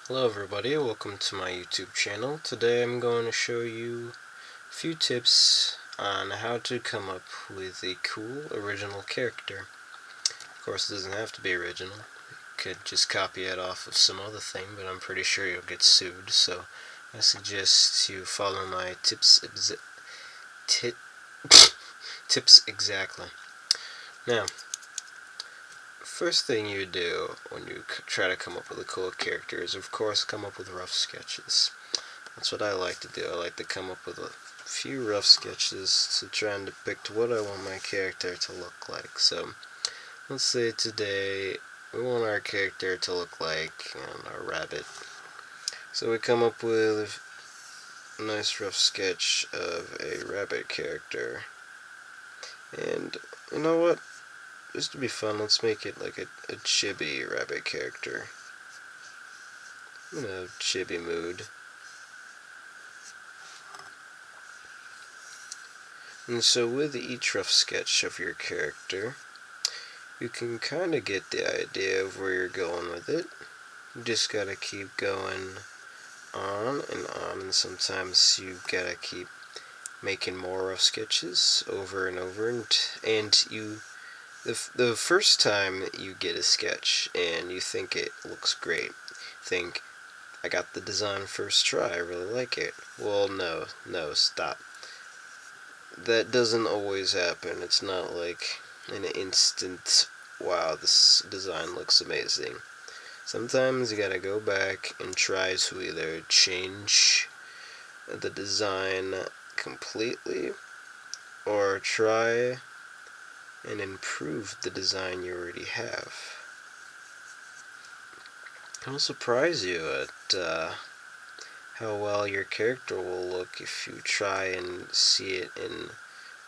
Hello everybody, welcome to my YouTube channel. Today I'm going to show you a few tips on how to come up with a cool original character. Of course it doesn't have to be original, you could just copy it off of some other thing, but I'm pretty sure you'll get sued, so I suggest you follow my tips exactly. Now, first thing you do when you try to come up with a cool character is, of course, come up with rough sketches. That's what I like to do. I like to come up with a few rough sketches to try and depict what I want my character to look like. So, let's say today we want our character to look like a rabbit. So we come up with a nice rough sketch of a rabbit character. And you know what? Just to be fun, let's make it like a chibi rabbit character. Chibi mood. And so with each rough sketch of your character, you can kind of get the idea of where you're going with it. You just gotta keep going on, and sometimes you gotta keep making more rough sketches over and over, and the first time you get a sketch and you think it looks great, think, I got the design first try, I really like it. Well, no, stop. That doesn't always happen. It's not like an instant, wow, this design looks amazing. Sometimes you gotta go back and try to either change the design completely or try and improve the design you already have. It'll surprise you at how well your character will look if you try and see it in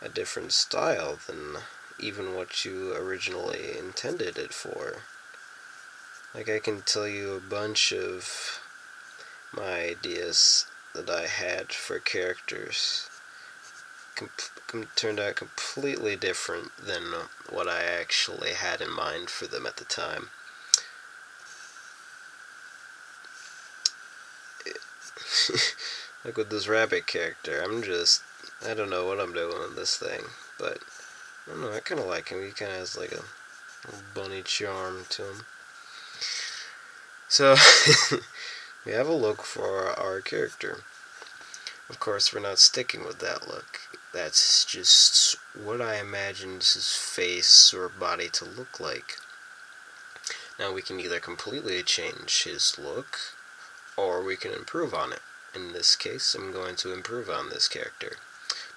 a different style than even what you originally intended it for. Like, I can tell you a bunch of my ideas that I had for characters turned out completely different than what I actually had in mind for them at the time. Like with this rabbit character, I don't know what I'm doing with this thing, but I don't know, I kind of like him. He kind of has like a little bunny charm to him. So, we have a look for our character. Of course, we're not sticking with that look. That's just what I imagined his face or body to look like. Now, we can either completely change his look, or we can improve on it. In this case, I'm going to improve on this character.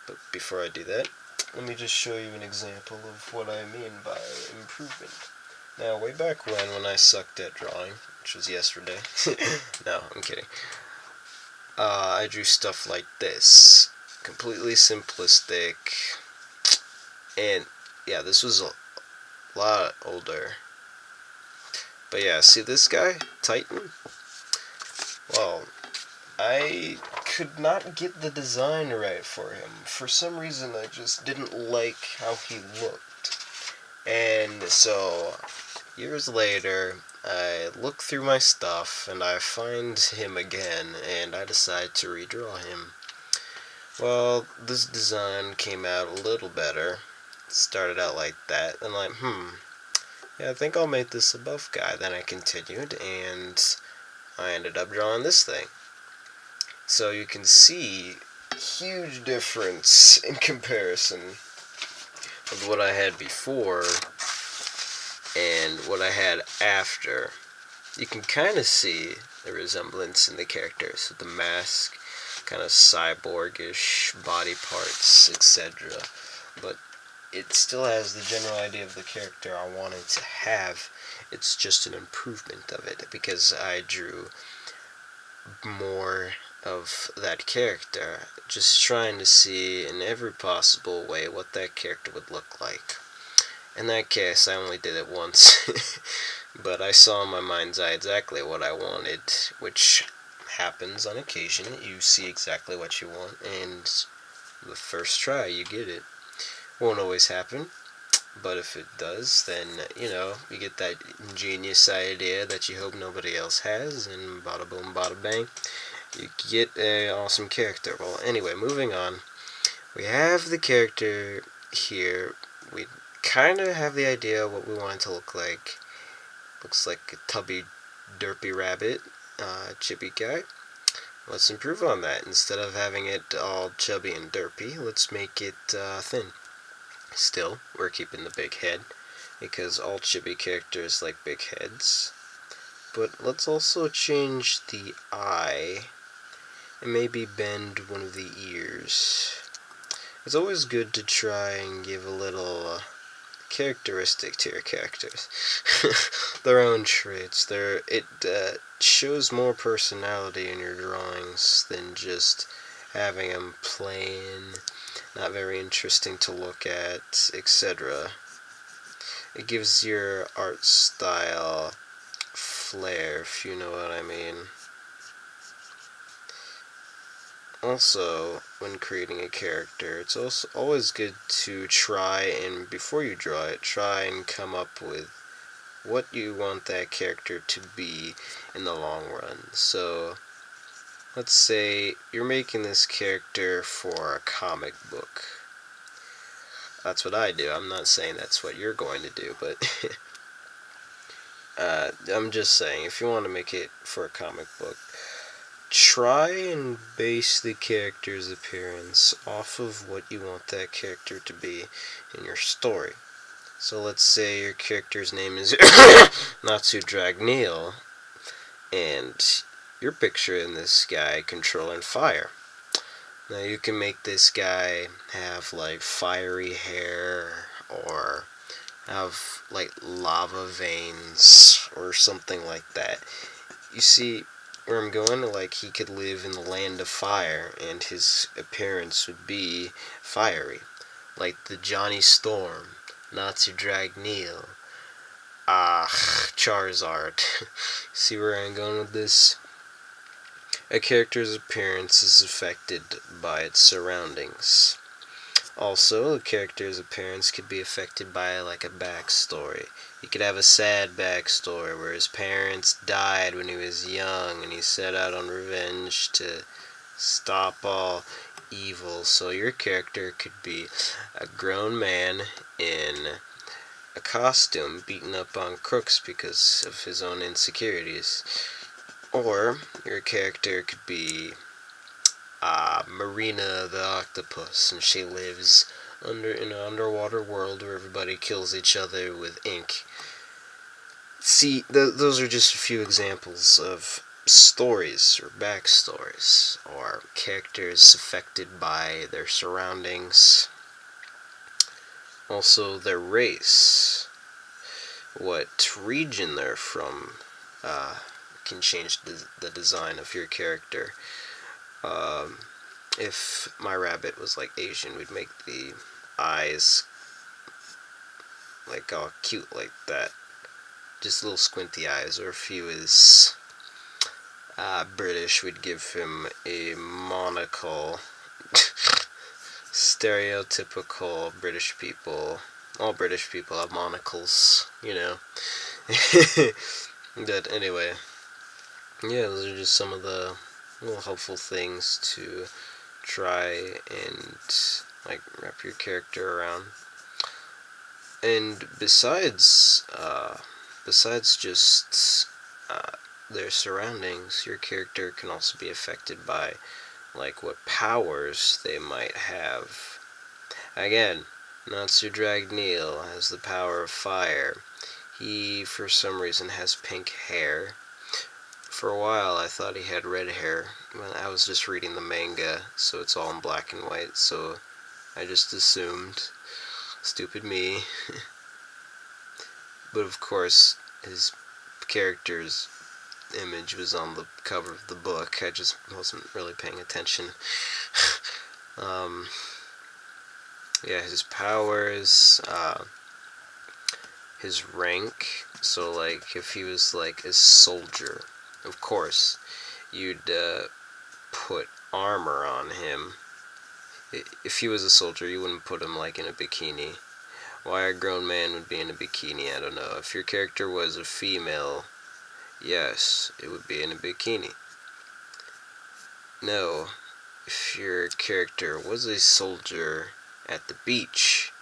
But before I do that, let me just show you an example of what I mean by improvement. Now, way back when I sucked at drawing, which was yesterday, no, I'm kidding, I drew stuff like this. Completely simplistic, and yeah, this was a lot older. But yeah, see this guy, Titan? Well, I could not get the design right for him. For some reason, I just didn't like how he looked. And so, years later, I look through my stuff and I find him again, and I decide to redraw him. Well, this design came out a little better. It started out like that, and like, yeah, I think I'll make this a buff guy. Then I continued, and I ended up drawing this thing. So you can see huge difference in comparison of what I had before and what I had after. You can kind of see the resemblance in the characters with the mask, kind of cyborgish body parts, etc. But it still has the general idea of the character I wanted to have. It's just an improvement of it because I drew more of that character, just trying to see in every possible way what that character would look like. In that case, I only did it once, but I saw in my mind's eye exactly what I wanted, which happens on occasion. You see exactly what you want, and the first try you get it. Won't always happen, But if it does, then, you get that ingenious idea that you hope nobody else has, and bada boom, bada bang, you get an awesome character. Well, anyway, moving on. We have the character here. We kind of have the idea of what we want it to look like. Looks like a tubby, derpy rabbit, chippy guy. Let's improve on that. Instead of having it all chubby and derpy, let's make it thin. Still, we're keeping the big head, because all chibi characters like big heads. But let's also change the eye, and maybe bend one of the ears. It's always good to try and give a little characteristic to your characters. Their own traits. It shows more personality in your drawings than just having them plain, not very interesting to look at, etc. It gives your art style flair, if you know what I mean. Also, when creating a character, it's also always good to try and, before you draw it, try and come up with what you want that character to be in the long run. So, let's say you're making this character for a comic book. That's what I do. I'm not saying that's what you're going to do, but I'm just saying, if you want to make it for a comic book, try and base the character's appearance off of what you want that character to be in your story. So let's say your character's name is Natsu Dragneel, and you're picturing this guy controlling fire. Now you can make this guy have like fiery hair, or have like lava veins or something like that. You see where I'm going? Like, he could live in the land of fire and his appearance would be fiery. Like the Johnny Storm, Natsu Dragneel, Charizard. See where I'm going with this? A character's appearance is affected by its surroundings. Also, a character's appearance could be affected by like a backstory. He could have a sad backstory where his parents died when he was young and he set out on revenge to stop all evil. So your character could be a grown man in a costume beating up on crooks because of his own insecurities. Or your character could be Marina the octopus, and she lives in an underwater world where everybody kills each other with ink. See, those are just a few examples of stories or backstories, or characters affected by their surroundings. Also, their race, what region they're from, can change the design of your character. If my rabbit was like Asian, we'd make the eyes like all cute like that, just little squinty eyes. Or if he was British, we'd give him a monocle. Stereotypical British people. All British people have monocles, But anyway, yeah, those are just some of the little helpful things to try and like wrap your character around. And besides just their surroundings, your character can also be affected by like what powers they might have. Again, Natsu Dragneel has the power of fire. He, for some reason, has pink hair. For a while, I thought he had red hair. I was just reading the manga, so it's all in black and white, so I just assumed. Stupid me. But of course, his character's image was on the cover of the book. I just wasn't really paying attention. Yeah, his powers, his rank. So, like, if he was like a soldier, of course, you'd put armor on him. If he was a soldier, you wouldn't put him like in a bikini. Why a grown man would be in a bikini, I don't know. If your character was a female, yes, it would be in a bikini. No, if your character was a soldier at the beach,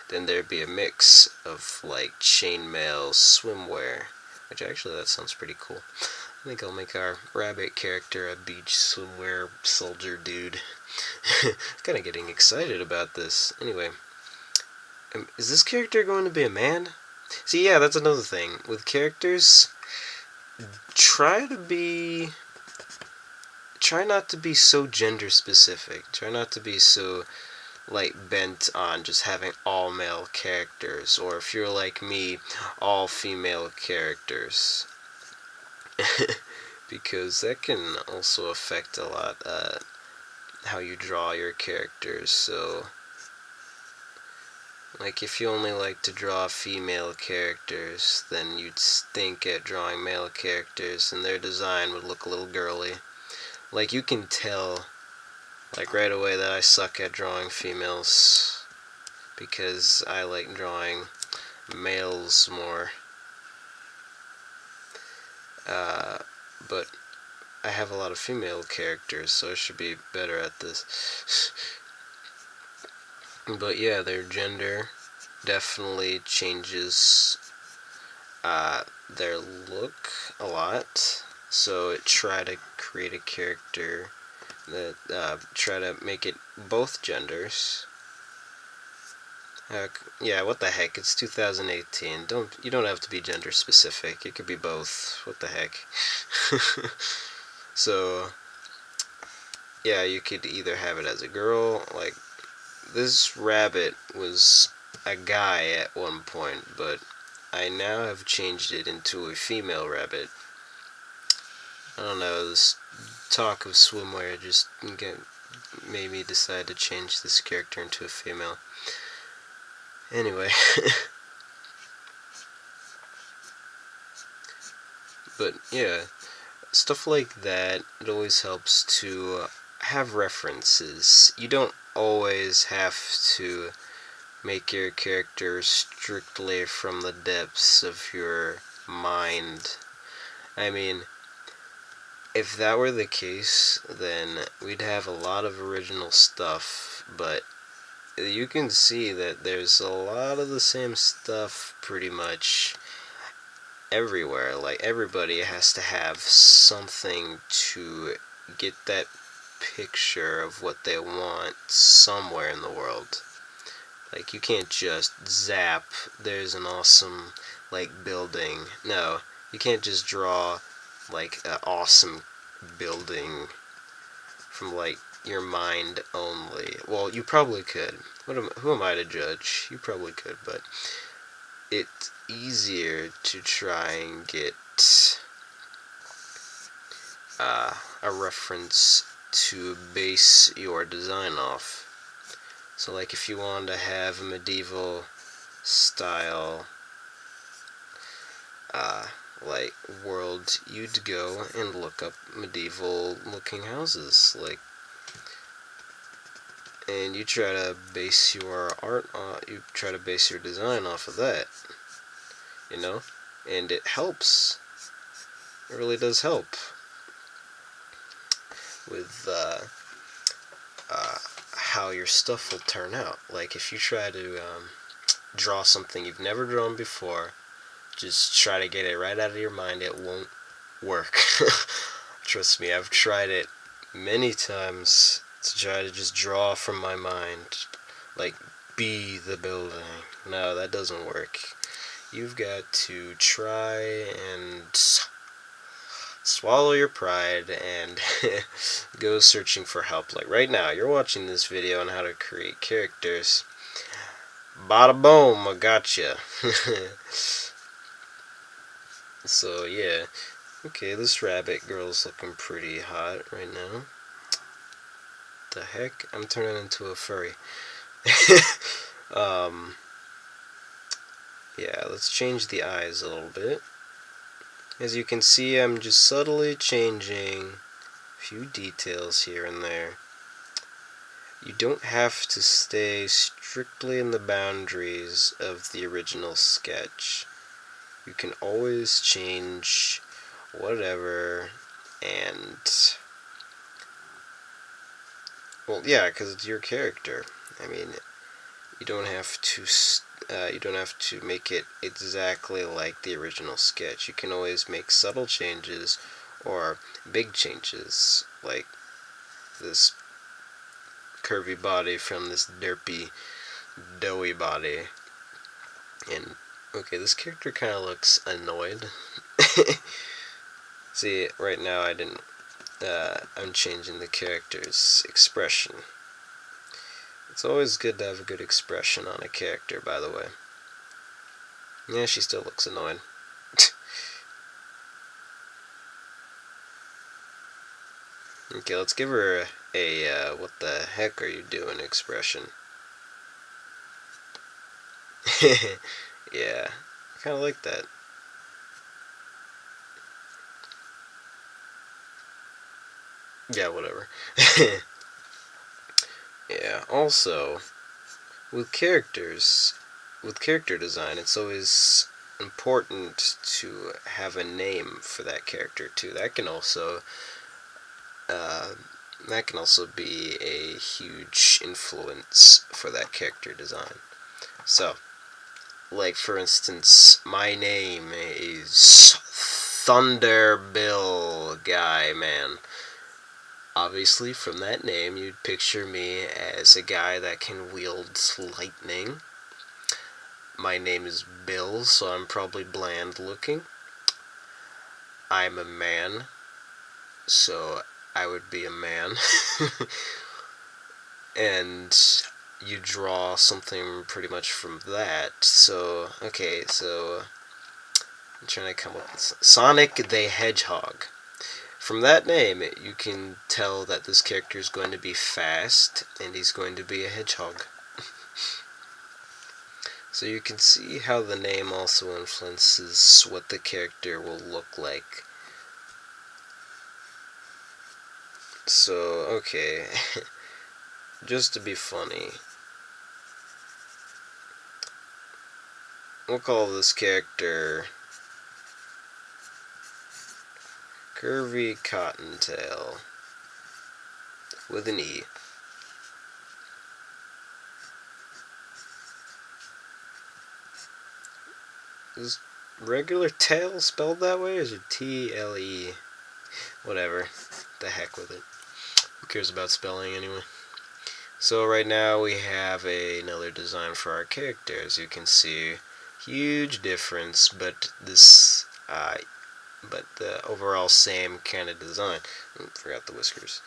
then there'd be a mix of like chainmail swimwear, which actually that sounds pretty cool. I think I'll make our rabbit character a beach swimwear soldier dude. Kind of getting excited about this. Anyway, is this character going to be a man? See, yeah, that's another thing. With characters, try not to be so gender specific. Try not to be so like bent on just having all male characters, or if you're like me, all female characters. Because that can also affect a lot how you draw your characters. So like if you only like to draw female characters, then you'd stink at drawing male characters and their design would look a little girly. Like you can tell like right away that I suck at drawing females because I like drawing males more. But I have a lot of female characters, so I should be better at this. But yeah, their gender definitely changes their look a lot. So try to create a character that try to make it both genders. Yeah, what the heck? It's 2018. You don't have to be gender specific. It could be both. What the heck? So yeah, you could either have it as a girl. Like this rabbit was a guy at one point, but I now have changed it into a female rabbit. I don't know. This talk of swimwear just made me decide to change this character into a female. Anyway. But yeah, stuff like that, it always helps to have references. You don't always have to make your character strictly from the depths of your mind. I mean, if that were the case, then we'd have a lot of original stuff, but you can see that there's a lot of the same stuff pretty much everywhere. Like everybody has to have something to get that picture of what they want somewhere in the world. Like you can't just zap, there's an awesome like building. No, you can't just draw like an awesome building from like your mind only. Well, you probably could. Who am I to judge? You probably could, but it's easier to try and get a reference to base your design off. So like if you wanted to have a medieval style like world, you'd go and look up medieval looking houses, like, and you try to base your art on, you try to base your design off of that, you know, and it helps. It really does help with how your stuff will turn out. Like if you try to draw something you've never drawn before, just try to get it right out of your mind. It won't work. Trust me, I've tried it many times to try to just draw from my mind, like be the building. No, that doesn't work. You've got to try and swallow your pride and go searching for help. Like right now, you're watching this video on how to create characters. Bada boom, I gotcha. So yeah, okay, this rabbit girl's looking pretty hot right now. The heck? I'm turning into a furry. Yeah, let's change the eyes a little bit. As you can see, I'm just subtly changing a few details here and there. you don't have to stay strictly in the boundaries of the original sketch. You can always change whatever, and well, yeah, because it's your character. I mean, you don't have to make it exactly like the original sketch. You can always make subtle changes or big changes, like this curvy body from this derpy, doughy body. And okay, this character kind of looks annoyed. See, right now I didn't. I'm changing the character's expression. It's always good to have a good expression on a character, by the way. Yeah, she still looks annoyed. Okay, let's give her a what the heck are you doing expression. Yeah, I kind of like that. Yeah, whatever. Yeah, also, with characters, with character design, it's always important to have a name for that character too. Uh, that can also be a huge influence for that character design. So, like for instance, my name is Thunder Bill Guy Man. Obviously, from that name, you'd picture me as a guy that can wield lightning. My name is Bill, so I'm probably bland looking. I'm a man, so I would be a man. And you draw something pretty much from that. So, okay, so I'm trying to come up with Sonic the Hedgehog. From that name, you can tell that this character is going to be fast, and he's going to be a hedgehog. So you can see how the name also influences what the character will look like. So, okay, just to be funny, we'll call this character Curvy Cottontail with an E. Is regular tail spelled that way, or is it T-L-E? Whatever. The heck with it. Who cares about spelling anyway? So right now we have another design for our character. As you can see, huge difference, but the overall same kind of design. Forgot the whiskers.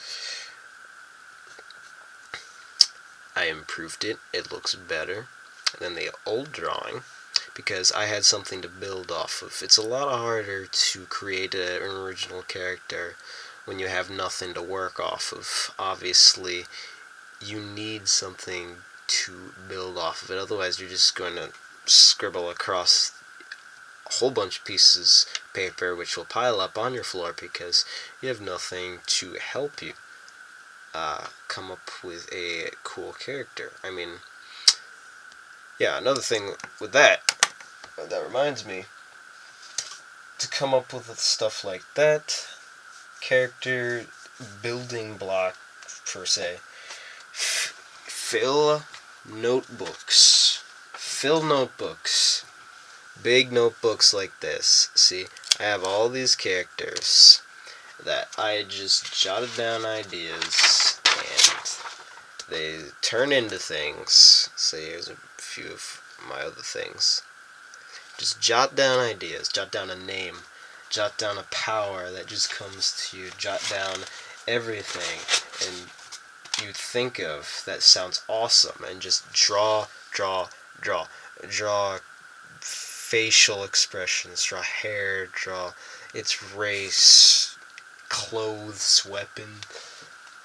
I improved it. It looks better than the old drawing because I had something to build off of. It's a lot harder to create an original character when you have nothing to work off of. Obviously, you need something to build off of it. Otherwise, you're just going to scribble across a whole bunch of pieces of paper which will pile up on your floor because you have nothing to help you come up with a cool character. I mean, yeah, another thing with that reminds me, to come up with stuff like that, character building block per se, fill notebooks. Fill notebooks. Big notebooks like this. See, I have all these characters that I just jotted down ideas and they turn into things. So here's a few of my other things. Just jot down ideas, jot down a name, jot down a power that just comes to you, jot down everything and you think of that sounds awesome, and just draw facial expressions, draw hair, draw its race, clothes, weapon,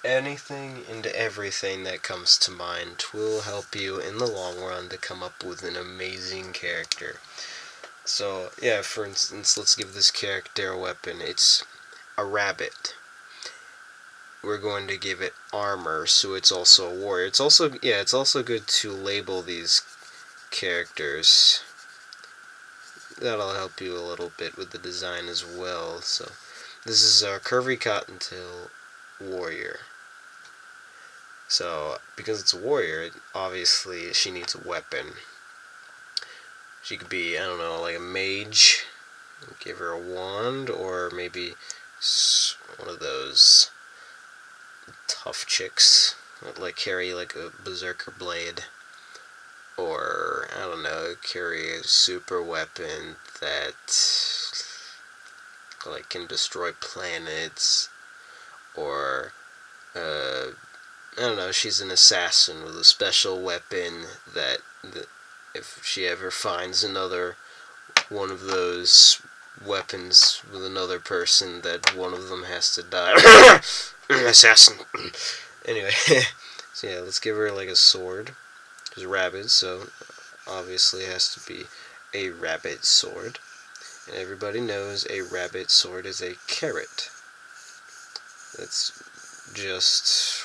anything and everything that comes to mind will help you in the long run to come up with an amazing character. So, yeah, for instance, let's give this character a weapon. It's a rabbit. we're going to give it armor, so it's also a warrior. It's also, yeah, it's also good to label these characters. That'll help you a little bit with the design as well. So this is our Curvy Cottontail warrior. So because it's a warrior, obviously she needs a weapon. She could be, I don't know, like a mage. Give her a wand, or maybe one of those tough chicks that like carry like a berserker blade, or I don't know, carry a super weapon that like can destroy planets, or I don't know, she's an assassin with a special weapon that if she ever finds another one of those weapons with another person, that one of them has to die. Assassin. Anyway, so yeah, let's give her like a sword. She's rabbit, so obviously it has to be a rabbit sword. And everybody knows a rabbit sword is a carrot. That's just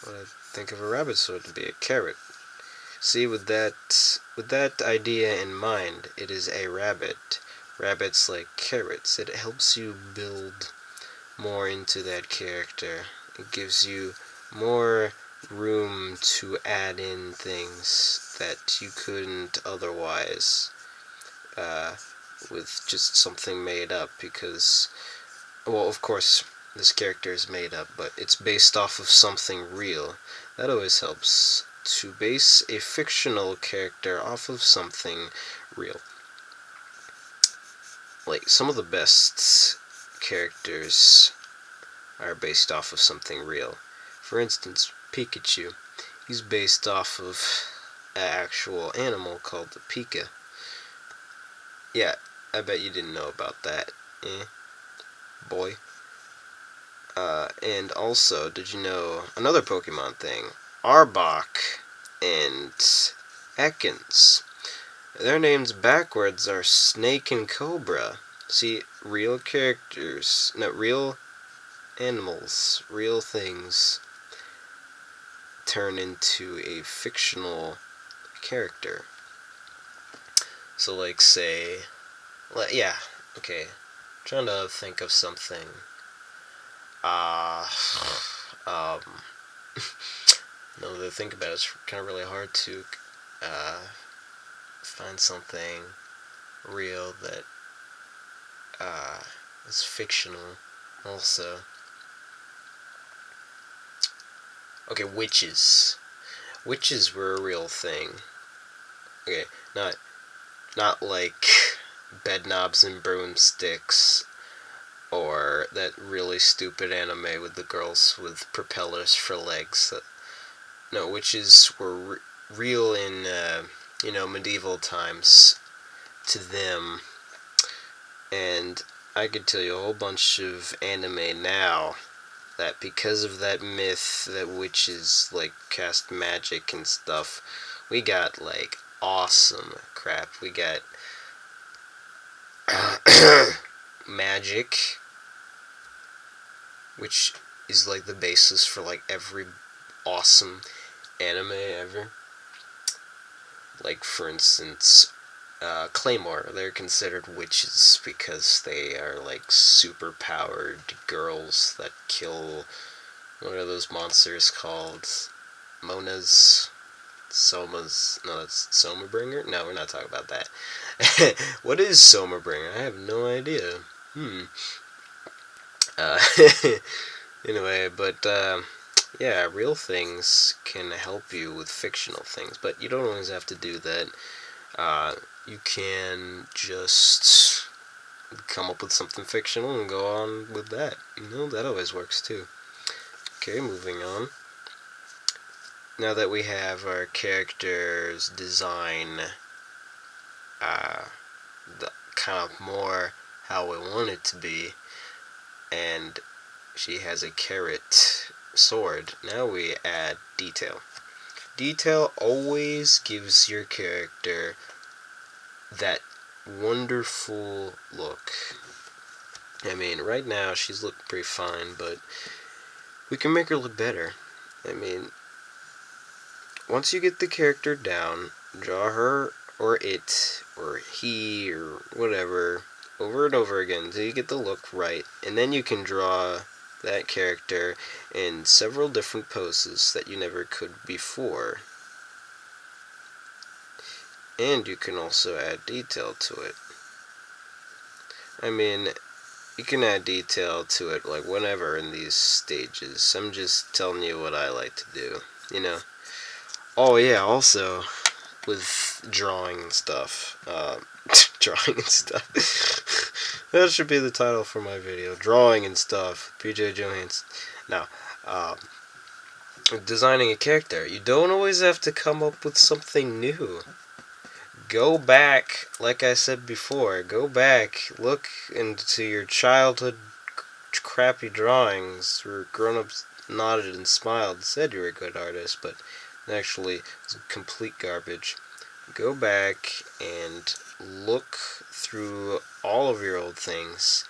what I think of a rabbit sword to be, a carrot. See, with that idea in mind, it is a rabbit. Rabbits like carrots. It helps you build more into that character. It gives you more room to add in things that you couldn't otherwise with just something made up, because, well, of course, this character is made up, but it's based off of something real. That always helps, to base a fictional character off of something real. Like, some of the best characters are based off of something real. For instance, Pikachu. He's based off of an actual animal called the Pika. Yeah, I bet you didn't know about that, boy. And also, did you know another Pokemon thing? Arbok and Ekans. Their names backwards are Snake and Cobra. See, real characters, no, real animals, real things turn into a fictional character. So, like, say, yeah, okay, trying to think of something. Um, no, to think about it, it's kind of really hard to find something real that is fictional also. Okay, witches. Witches were a real thing. Okay, not like bedknobs and broomsticks, or that really stupid anime with the girls with propellers for legs. No, witches were real in medieval times to them, and I could tell you a whole bunch of anime now that because of that myth that witches like cast magic and stuff, we got like awesome crap. We got magic, which is like the basis for like every awesome anime ever. Like, for instance, Claymore. They're considered witches because they are like super powered girls that kill, what are those monsters called? Monas? Somas? No, that's Somabringer? No, we're not talking about that. What is Somabringer? I have no idea. Uh, anyway, but yeah, real things can help you with fictional things, but you don't always have to do that. You can just come up with something fictional and go on with that. That always works too. Okay, moving on. Now that we have our character's design the kind of more how we want it to be, and she has a carrot sword, now we add detail. Detail always gives your character that wonderful look. I mean, right now she's looking pretty fine, but we can make her look better. I mean, once you get the character down, draw her or it or he or whatever over and over again until you get the look right, and then you can draw that character in several different poses that you never could before. And you can also add detail to it. I mean, you can add detail to it like whenever in these stages. I'm just telling you what I like to do, you know. Oh yeah, also with drawing and stuff. Drawing and stuff. That should be the title for my video. Drawing and stuff. PJ Johansson. Now, designing a character. You don't always have to come up with something new. Go back, like I said before, go back, look into your childhood crappy drawings where grown-ups nodded and smiled, said you were a good artist, but actually it was complete garbage. Go back and look through all of your old things,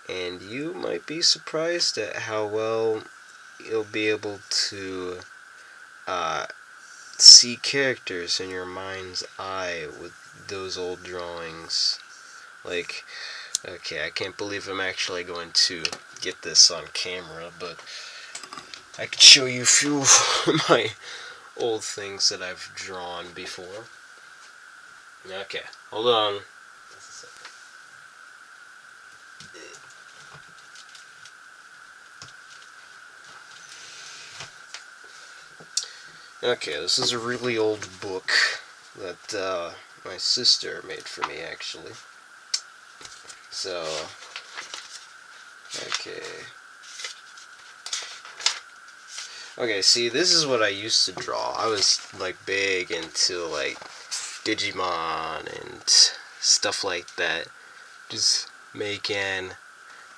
and you might be surprised at how well you'll be able to see characters in your mind's eye with those old drawings. Like, okay, I can't believe I'm actually going to get this on camera, but I could show you a few of my old things that I've drawn before. Okay, hold on. Okay, this is a really old book that my sister made for me, actually. So, okay. Okay, see, this is what I used to draw. I was, like, big into, like, Digimon and stuff like that. Just making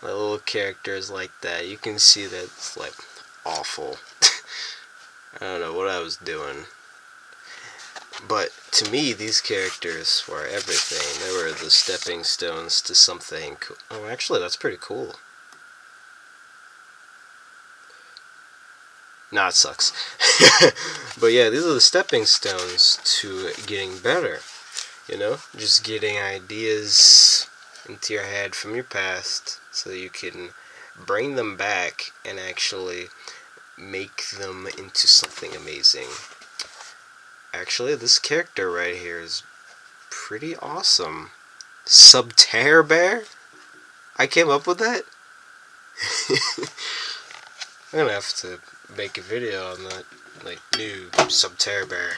my little characters like that. You can see that it's, like, awful. I don't know what I was doing. But to me, these characters were everything. They were the stepping stones to something cool. Oh, actually, that's pretty cool. Nah, it sucks. But yeah, these are the stepping stones to getting better. You know? Just getting ideas into your head from your past so you can bring them back and actually make them into something amazing. Actually, this character right here is pretty awesome. Subterror Bear? I came up with that? I'm gonna have to make a video on that, like, new Subterror Bear.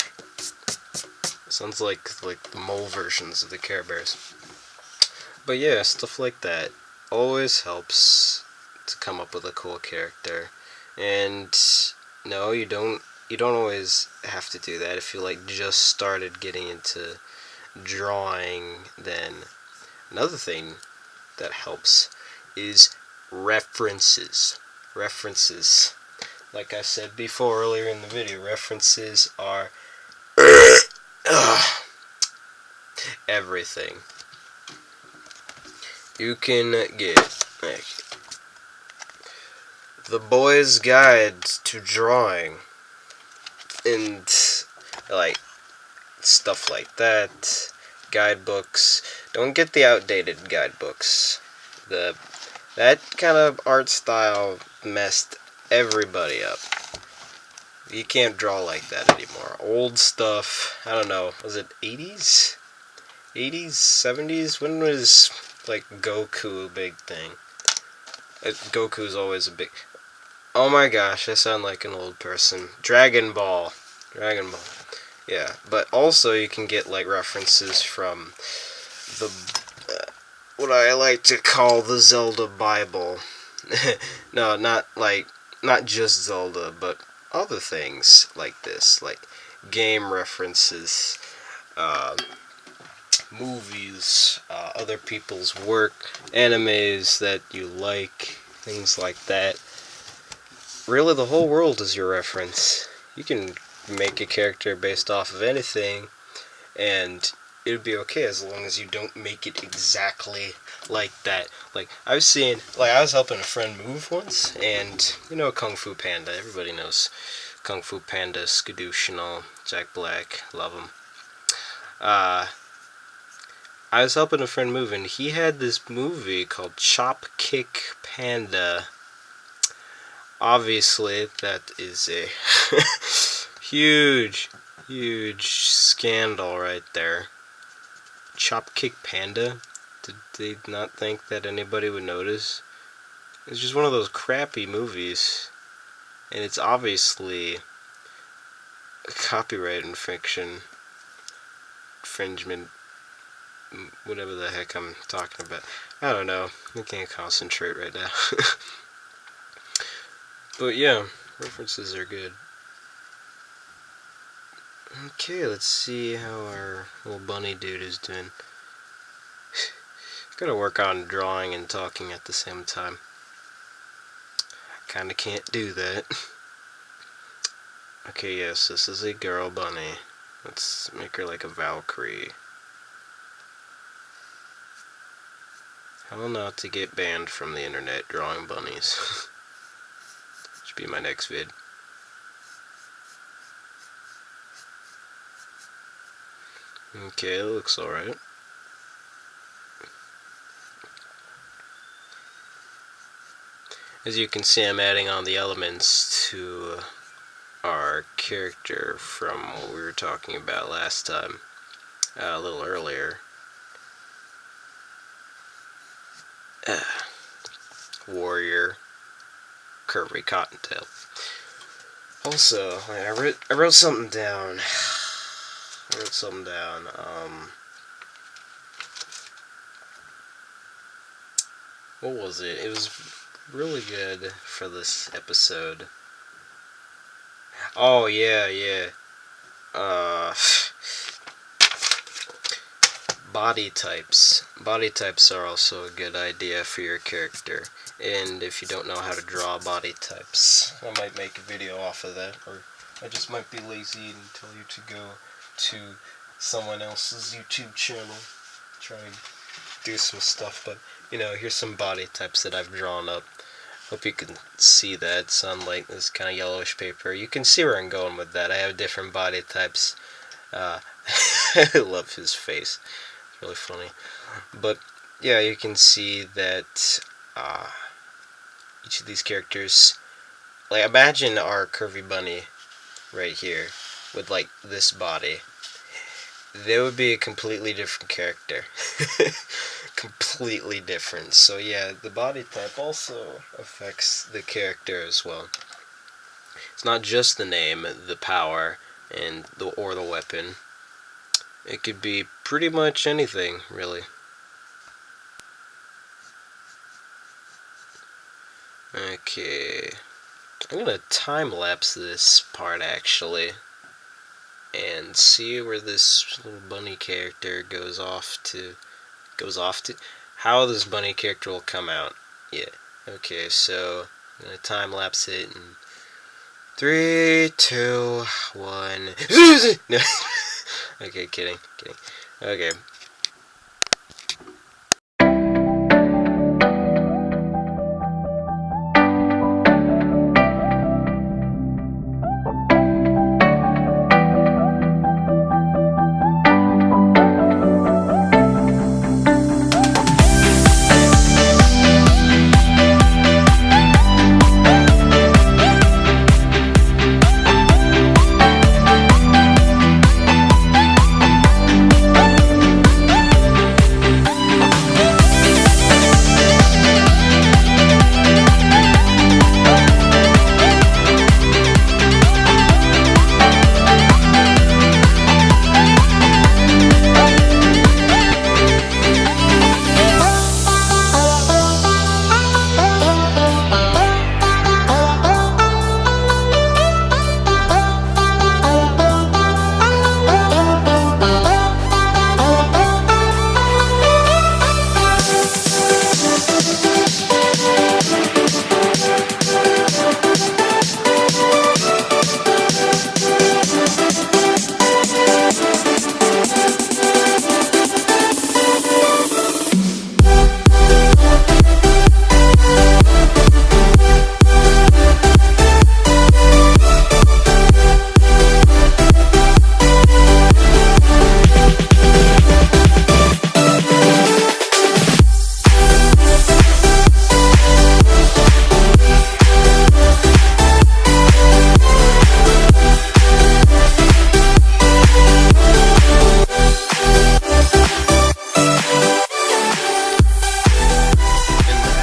Sounds like the mole versions of the Care Bears. But yeah, stuff like that always helps to come up with a cool character. And no, you don't always have to do that. If you like just started getting into drawing, then another thing that helps is references. References. Like I said before earlier in the video, references are everything. You can get like The Boy's Guide to Drawing and like stuff like that. Guidebooks. Don't get the outdated guidebooks. That kind of art style messed everybody up. You can't draw like that anymore. Old stuff, I don't know, was it 80s? 80s? 70s? When was, like, Goku a big thing? Goku's always a big... Oh my gosh, I sound like an old person. Dragon Ball. Dragon Ball. Yeah, but also you can get, like, references from the... what I like to call the Zelda Bible. No, not just Zelda, but other things like this, like game references, movies, other people's work, animes that you like, things like that. Really, the whole world is your reference. You can make a character based off of anything, and it would be okay as long as you don't make it exactly like that. Like I was helping a friend move once, and you know Kung Fu Panda. Everybody knows Kung Fu Panda, Skadoosh and all. Jack Black, love him. Uh, I was helping a friend move, and he had this movie called Chop Kick Panda. Obviously, that is a huge, huge scandal right there. Chop Kick Panda? Did they not think that anybody would notice? It's just one of those crappy movies. And it's obviously a copyright infringement, whatever the heck I'm talking about. I don't know. I can't concentrate right now. But yeah, references are good. Okay, let's see how our little bunny dude is doing. Gotta work on drawing and talking at the same time. Kinda can't do that. Okay, yes, this is a girl bunny. Let's make her like a Valkyrie. How not to get banned from the internet drawing bunnies. Should be my next vid. Okay, it looks alright. As you can see, I'm adding on the elements to our character from what we were talking about last time, a little earlier. Warrior, curvy cottontail. Also, I wrote something down. What was it? It was really good for this episode. Oh, yeah. Body types. Body types are also a good idea for your character. And if you don't know how to draw body types, I might make a video off of that. Or I just might be lazy and tell you to go to someone else's YouTube channel. Try and do some stuff. But, you know, here's some body types that I've drawn up. Hope you can see that. It's on like this kind of yellowish paper. You can see where I'm going with that. I have different body types. I love his face. It's really funny. But yeah, you can see that each of these characters, like imagine our curvy bunny right here with like this body. They would be a completely different character. Completely different. So yeah, the body type also affects the character as well. It's not just the name, the power, and the weapon. It could be pretty much anything, really. Okay. I'm gonna time-lapse this part, actually, and see where this little bunny character goes off to, how this bunny character will come out. Yeah. Okay, so I'm gonna time-lapse it in 3, 2, 1. No. Okay, kidding. Okay.